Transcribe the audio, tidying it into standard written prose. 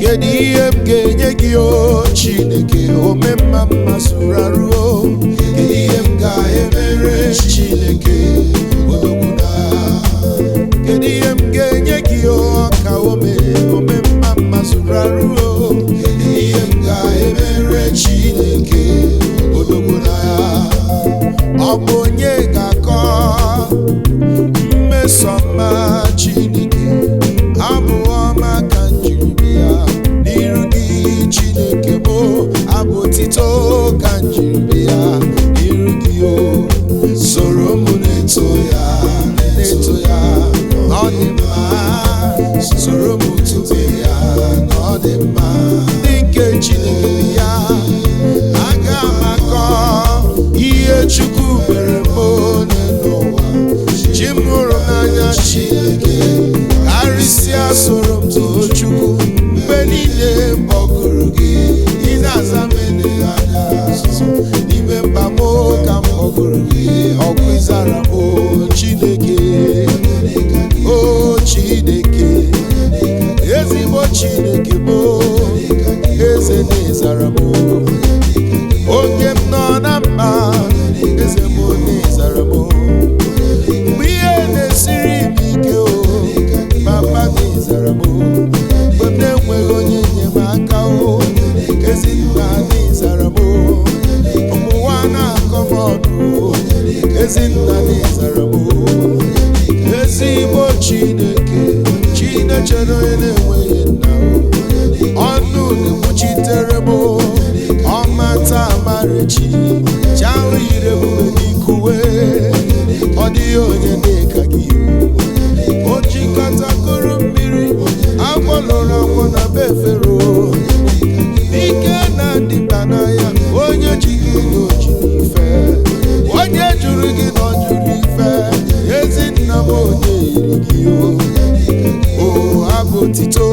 Kedu ihe m ga-enye gị o Chineke ome mma mma zuru arụ o? Kedu ihe m ga-emere Chineke odogwu na? Kedu ihe m ga-enye gị o ka ome mma mma zuru arụ o? Kedu ihe m ga-emere Chineke odogwu na? Ọ bụ onye ga-akọ mmeso ọma Chineke, abụ ọma ka njiri ya n'iru gị Chineke bụ abụ otito ka njiri ya n'iru gị o. Soro m na-eto ya ọ dị mma, soro m tube ya na ọ dị mma. Ndị nke Chineke ya aga m akọ ihe Chukwu mere m n'ụwa. Chi m hụrụ n'anya Chineke karịsịa, soro m too Chukwu mgbe niile mkpọkụrụ gị. Ị na-aza m eleghị anya azụ n'ime mkpa m ka m kpọkụrụ gị, ọkwa ịzara m Chineke. O Chineke, ezigbo Chineke m, eze na-ezara m oge m nọ na mkpa, eze m na-ezara m mgbe ihe na-esiri m ike o, papa na-ezara m mgbe m na-enweghị onye enyemaka o, ezinna na-ezara m ụmụnwa na-akọ m ọnụ, ezinna na-ezara m. Ezigbo Chineke, Chinechere onye na-enweghị nna ọnụ na-ekwuchitere m ọmata amarechi chahụ yiri ebube n'ikuwe. Ọ dịghị onye dị-ka gị, o jikọta kụrụ mmiri, agwọ lụrụ agwọ na be Fero. Ike na-adịba n'anya, onye ji gị na oji n'ife, onye jụrụ gị na ọ jụrụ ife. Ezinna m onye yiri gị o abụ otito